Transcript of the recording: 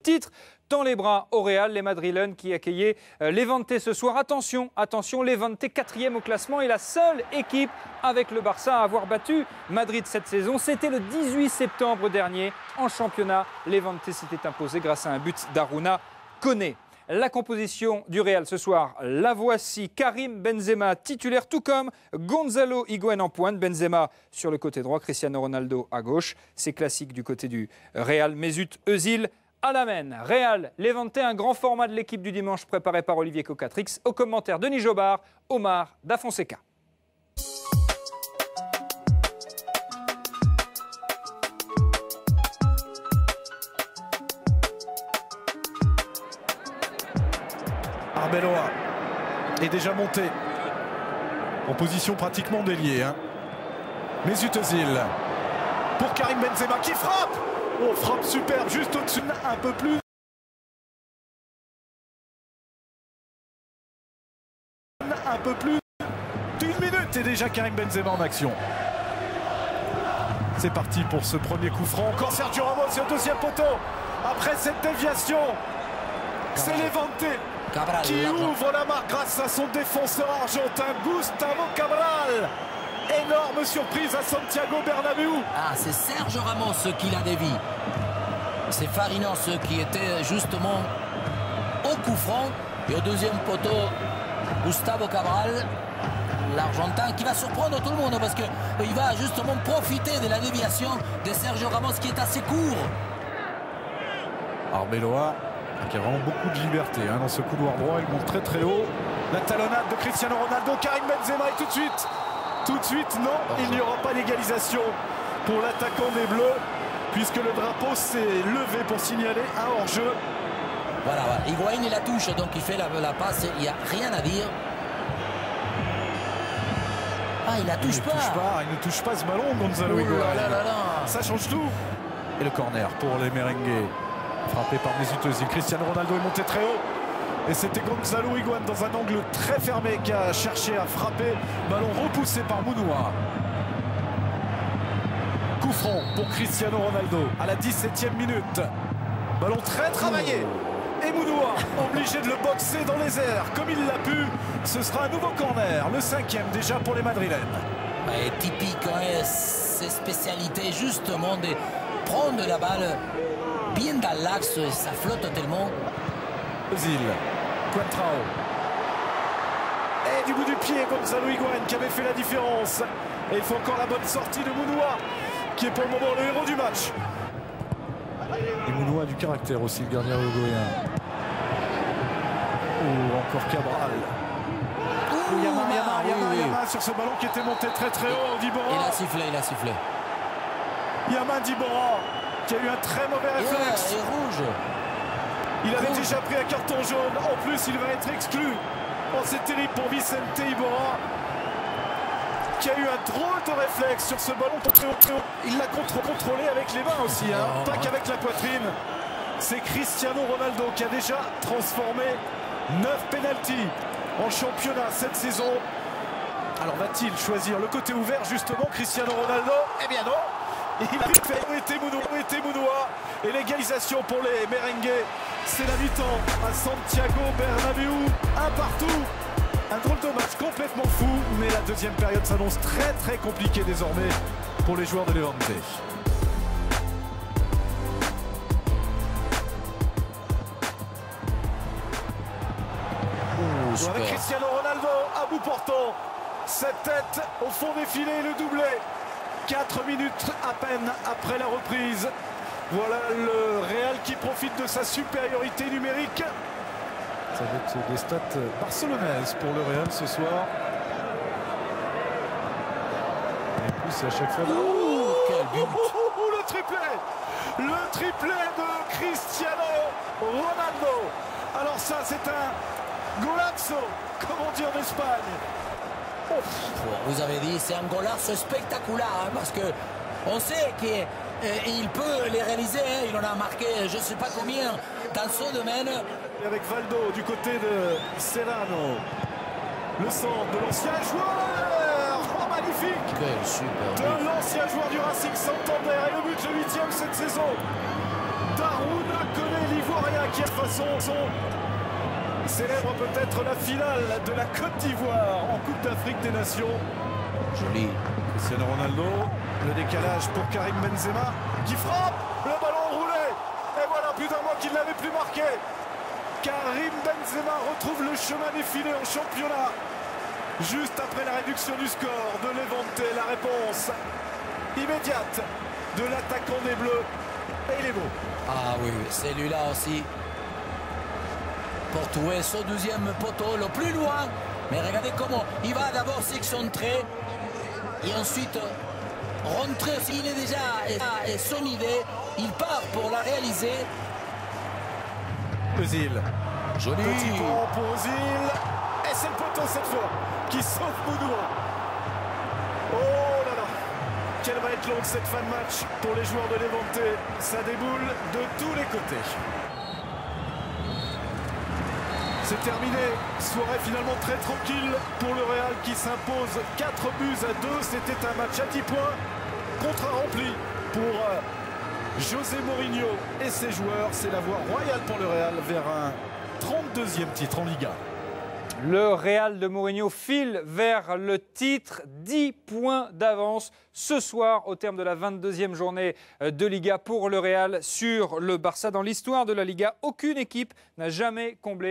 titre tend les bras au Real, les Madrilènes qui accueillaient Levante ce soir. Attention, attention, Levante 4e au classement et la seule équipe avec le Barça à avoir battu Madrid cette saison. C'était le 18 septembre dernier en championnat. Levante s'était imposé grâce à un but d'Aruna Koné. La composition du Real ce soir, la voici. Karim Benzema titulaire, tout comme Gonzalo Higuaín en pointe. Benzema sur le côté droit, Cristiano Ronaldo à gauche. C'est classique du côté du Real. Mesut Özil à la main. Real, Levante, un grand format de l'équipe du dimanche préparé par Olivier Cocatrix. Au commentaire, Denis Jobard, Omar Da Fonseca. Arbeloa est déjà monté en position pratiquement d'ailier. Mesut Özil pour Karim Benzema qui frappe. Oh, frappe superbe juste au-dessus, un peu plus. Un peu plus d'une minute et déjà Karim Benzema en action. C'est parti pour ce premier coup franc. Encore Sergio Ramos au deuxième poteau. Après cette déviation, c'est Levante qui ouvre la marque grâce à son défenseur argentin Gustavo Cabral. Énorme surprise à Santiago Bernabéu. Ah, c'est Sergio Ramos qui la dévie. C'est Fariñas qui était justement au coup franc. Et au deuxième poteau, Gustavo Cabral, l'Argentin, qui va surprendre tout le monde parce qu'il va justement profiter de la déviation de Sergio Ramos qui est assez court. Arbeloa qui a vraiment beaucoup de liberté dans ce couloir droit. Il monte très très haut. La talonnade de Cristiano Ronaldo. Karim Benzema et tout de suite, non, il n'y aura pas d'égalisation pour l'attaquant des Bleus puisque le drapeau s'est levé pour signaler un hors-jeu. Voilà, Higuaín il la touche, donc il fait la passe, il n'y a rien à dire. Ah, il la touche pas. Il ne touche pas ce ballon, Gonzalo Higuaín. Ça change tout. Et le corner pour les merengues. Frappé par Mesut Özil. Cristiano Ronaldo est monté très haut. Et c'était Gonzalo Higuaín dans un angle très fermé qui a cherché à frapper. Ballon repoussé par Mounoua. Coup franc pour Cristiano Ronaldo à la 17e minute. Ballon très travaillé. Et Mounoua obligé de le boxer dans les airs comme il l'a pu. Ce sera un nouveau corner, le 5e déjà pour les Madrilènes. Typique, ses spécialités justement de prendre la balle bien dans l'axe, ça flotte tellement. Özil, Contrao. Et du bout du pied, Gonzalo Higuaín qui avait fait la différence. Et il faut encore la bonne sortie de Mounoua, qui est pour le moment le héros du match. Et Mounoua a du caractère aussi, le gardien uruguayen. Oh, encore Cabral. Yamin sur ce ballon qui était monté très très haut. Dibora. Il a sifflé. Yamin Dibora qui a eu un très mauvais réflexe. Et rouge. Il avait déjà pris un carton jaune. En plus, il va être exclu. Oh, c'est terrible pour Vicente Iborra qui a eu un drôle de réflexe sur ce ballon. Il l'a contrôlé avec les mains aussi, pas qu'avec la poitrine. C'est Cristiano Ronaldo qui a déjà transformé 9 pénaltys en championnat cette saison. Alors va-t-il choisir le côté ouvert justement, Cristiano Ronaldo? Eh bien non. Il a fait Où était Mounoua. Et l'égalisation pour les merengues. C'est la mi-temps à Santiago Bernabéu. Un partout. Un drôle de match complètement fou. Mais la deuxième période s'annonce très très compliquée désormais pour les joueurs de Levante. Avec Cristiano Ronaldo à bout portant. Cette tête au fond des filets, le doublé. 4 minutes à peine après la reprise. Voilà le Real qui profite de sa supériorité numérique. Ça va être des stats barcelonaises pour le Real ce soir. Et en plus, c'est à chaque fois... Quel but. Le triplé. Le triplé de Cristiano Ronaldo. Alors ça, c'est un golazo, comme on dit en Espagne. Vous avez dit, c'est un golazo spectaculaire, parce que on sait qu'il peut les réaliser. Il en a marqué je ne sais pas combien dans son domaine. Et avec Valdo du côté de Serrano. Le centre de l'ancien joueur. Oh, magnifique. Quel super de l'ancien joueur du Racing Santander. Et le but, le 8e cette saison. Daruna Koné, l'Ivoirien. qui à façon célèbre peut-être la finale de la Côte d'Ivoire en Coupe d'Afrique des Nations. Joli. Cristiano Ronaldo, le décalage pour Karim Benzema qui frappe, le ballon roulé. Et voilà, plus d'un mois qu'il n'avait plus marqué. Karim Benzema retrouve le chemin des filets en championnat. Juste après la réduction du score de Levante, la réponse immédiate de l'attaquant des Bleus. Et il est beau. Ah oui, celui-là aussi. Pour trouver ce deuxième poteau le plus loin. Mais regardez comment il va d'abord s'excentrer et ensuite rentrer. Il est déjà et son idée, il part pour la réaliser. Özil. Joli. Petit pont pour Özil. Et c'est le poteau cette fois qui sauve Boudoua. Oh là là. Quelle va être longue cette fin de match pour les joueurs de Levante. Ça déboule de tous les côtés. C'est terminé. Soirée finalement très tranquille pour le Real qui s'impose 4-2. C'était un match à 10 points. Contrat rempli pour José Mourinho et ses joueurs. C'est la voie royale pour le Real vers un 32e titre en Liga. Le Real de Mourinho file vers le titre, 10 points d'avance ce soir au terme de la 22e journée de Liga pour le Real sur le Barça. Dans l'histoire de la Liga, aucune équipe n'a jamais comblé